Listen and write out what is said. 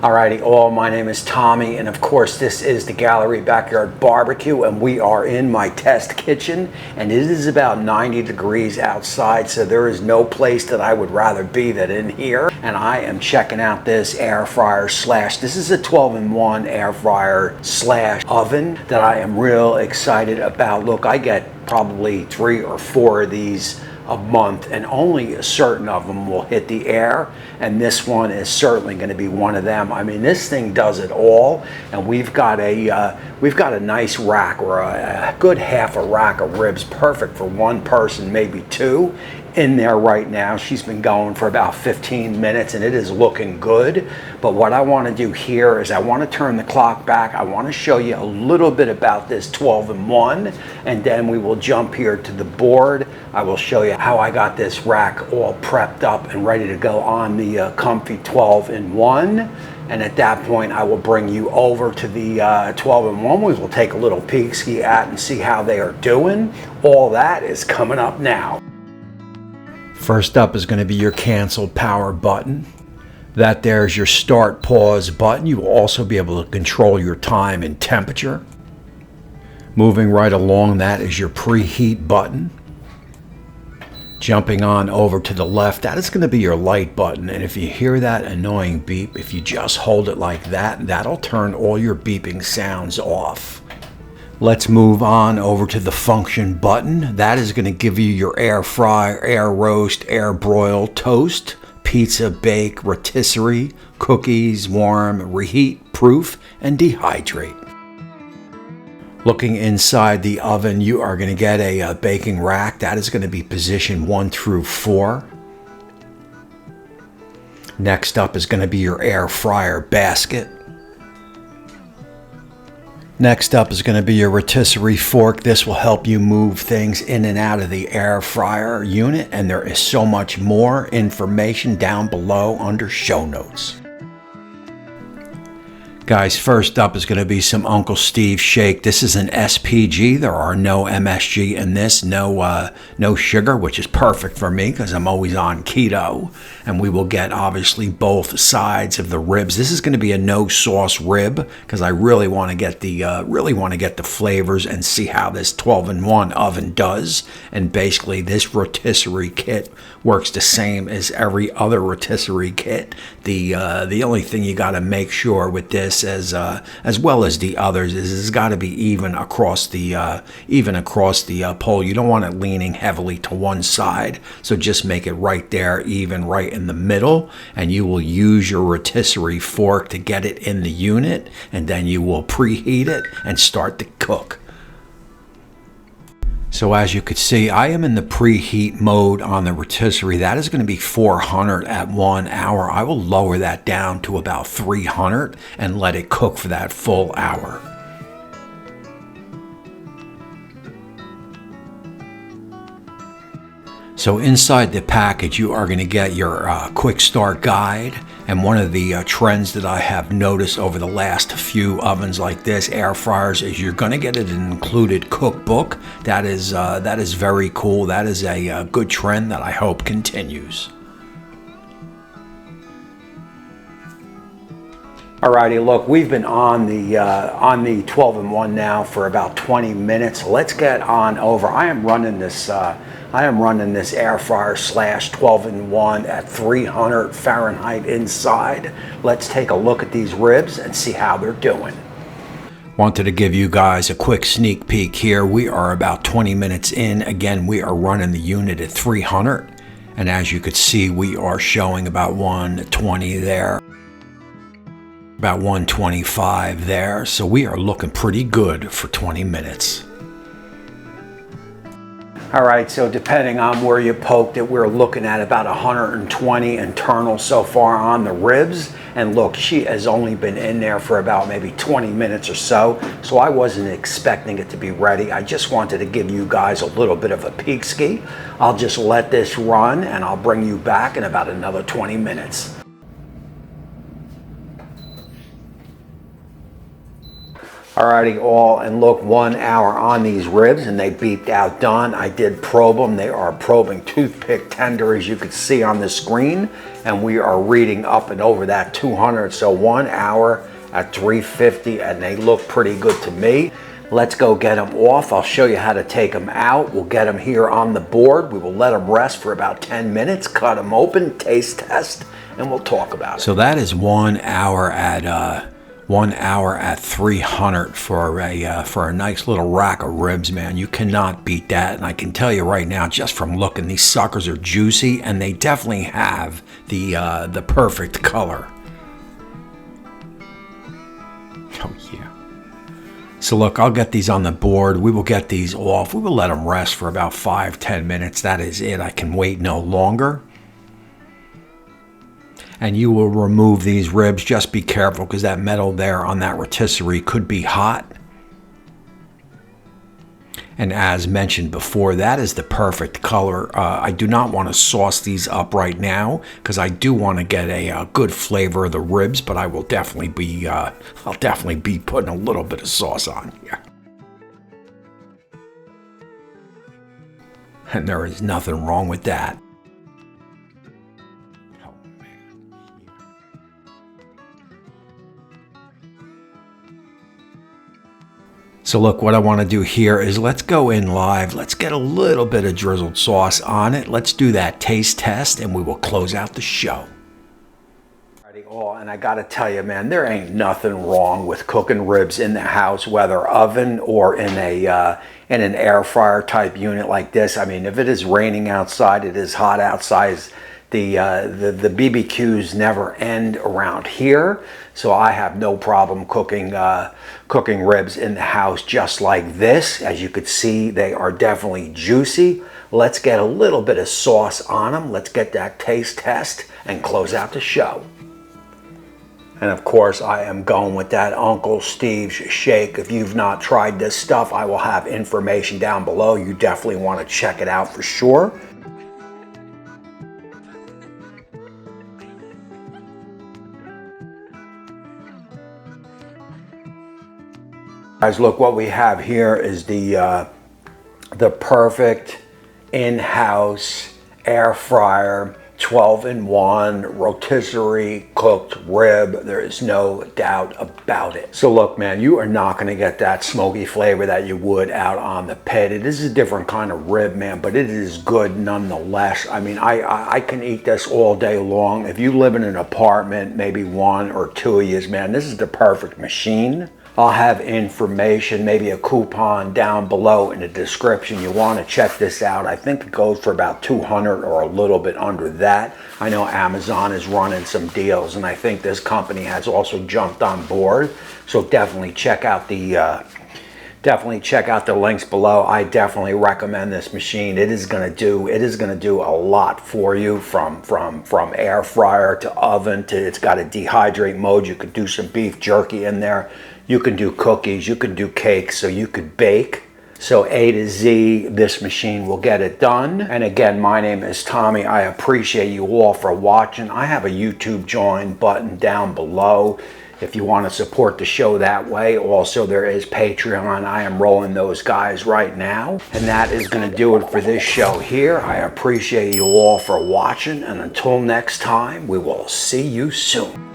Alrighty, all, my name is Tommy, and of course this is the Gallery Backyard Barbecue, and we are in my test kitchen, and it is about 90 degrees outside, so there is no place that I would rather be than in here. And I am checking out this air fryer slash, this is a 12-in-1 air fryer slash oven that I am real excited about. Look, I get probably 3 or 4 of these a month, and only a certain of them will hit the air, and this one is certainly going to be one of them. I mean, this thing does it all, and we've got a nice rack, or a good half a rack of ribs, perfect for one person, maybe two, in there right now. She's been going for about 15 minutes and it is looking good. But what I want to do here is I want to turn the clock back. I want to show you a little bit about this 12-in-1, and then we will jump here to the board. I will show you how I got this rack all prepped up and ready to go on the Comfee 12-in-1. And at that point, I will bring you over to the 12-in-1. We will take a little peek-ski at and see how they are doing. All that is coming up now. First up is going to be your cancel power button. That there's your start pause button. You will also be able to control your time and temperature. Moving right along, that is your preheat button. Jumping on over to the left, that is going to be your light button. And if you hear that annoying beep, if you just hold it like that, that'll turn all your beeping sounds off. Let's move on over to the function button. That is going to give you your air fry, air roast, air broil, toast, pizza, bake, rotisserie, cookies, warm, reheat, proof, and dehydrate. Looking inside the oven, you are going to get a baking rack. That is going to be position 1 through 4. Next up is going to be your air fryer basket. Next up is going to be your rotisserie fork. This will help you move things in and out of the air fryer unit, and there is so much more information down below under show notes. Guys, first up is going to be some Uncle Steve shake. This is an SPG. There are no MSG in this, no sugar, which is perfect for me because I'm always on keto. And we will get obviously both sides of the ribs. This is going to be a no sauce rib because I really want to get the flavors and see how this 12-in-1 oven does. And basically, this rotisserie kit works the same as every other rotisserie kit. The only thing you got to make sure with this, as well as the others, is it's got to be even across the pole. You don't want it leaning heavily to one side, so just make it right there, even right in the middle, and you will use your rotisserie fork to get it in the unit, and then you will preheat it and start to cook. So as you could see, I am in the preheat mode on the rotisserie. That is going to be 400 at 1 hour. I will lower that down to about 300 and let it cook for that full hour. So inside the package, you are going to get your quick start guide. And one of the trends that I have noticed over the last few ovens like this, air fryers, is you're going to get an included cookbook. That is very cool. That is a good trend that I hope continues. Alrighty, look, we've been on the 12-in-1 now for about 20 minutes. Let's get on over. I am running this air fryer slash 12-in-1 at 300 Fahrenheit inside. Let's take a look at these ribs and see how they're doing. Wanted to give you guys a quick sneak peek here. We are about 20 minutes in. Again, we are running the unit at 300. And as you could see, we are showing about 120 there. About 125 there. So we are looking pretty good for 20 minutes. All right, so depending on where you poked it, we're looking at about 120 internal so far on the ribs. And look, she has only been in there for about maybe 20 minutes or so. So I wasn't expecting it to be ready. I just wanted to give you guys a little bit of a peek ski. I'll just let this run and I'll bring you back in about another 20 minutes. Alrighty, all, and look, 1 hour on these ribs and they beeped out done. I did probe them. They are probing toothpick tender, as you can see on the screen, and we are reading up and over that 200. So 1 hour at 350, and they look pretty good to me. Let's go get them off. I'll show you how to take them out. We'll get them here on the board. We will let them rest for about 10 minutes, cut them open, taste test, and we'll talk about it. So that is 1 hour at 1 hour at 300 for a nice little rack of ribs, man. You cannot beat that, and I can tell you right now, just from looking, these suckers are juicy, and they definitely have the perfect color. Oh yeah. So look, I'll get these on the board. We will get these off. We will let them rest for about 5-10 minutes. That is it. I can wait no longer. And you will remove these ribs. Just be careful, because that metal there on that rotisserie could be hot. And as mentioned before, that is the perfect color. I do not want to sauce these up right now, because I do want to get a good flavor of the ribs, but I will definitely be, I'll definitely be putting a little bit of sauce on here. And there is nothing wrong with that. So look, what I want to do here is let's go in live. Let's get a little bit of drizzled sauce on it. Let's do that taste test, and we will close out the show. Alrighty, all, and I got to tell you, man, there ain't nothing wrong with cooking ribs in the house, whether oven or in an air fryer type unit like this. I mean, if it is raining outside, it is hot outside. The BBQs never end around here, so I have no problem cooking ribs in the house just like this. As you could see, they are definitely juicy. Let's get a little bit of sauce on them. Let's get that taste test and close out the show. And of course, I am going with that Uncle Steve's shake. If you've not tried this stuff, I will have information down below. You definitely want to check it out for sure. Guys, look, what we have here is the perfect in-house air fryer 12-in-1 rotisserie cooked rib. There is no doubt about it. So look, man, you are not going to get that smoky flavor that you would out on the pit. It is a different kind of rib, man, but it is good nonetheless. I mean, I can eat this all day long. If you live in an apartment, maybe 1 or 2 of you, man, this is the perfect machine. I'll have information, maybe a coupon down below in the description. You want to check this out. I think it goes for about 200 or a little bit under that. I know Amazon is running some deals, and I think this company has also jumped on board. So definitely check out the links below. I definitely recommend this machine. It is going to do a lot for you, from air fryer to oven to, it's got a dehydrate mode. You could do some beef jerky in there. You can do cookies, you can do cakes, so you could bake. So A to Z, this machine will get it done. And again, my name is Tommy. I appreciate you all for watching. I have a YouTube join button down below if you want to support the show that way. Also, there is Patreon. I am rolling those guys right now. And that is going to do it for this show here. I appreciate you all for watching. And until next time, we will see you soon.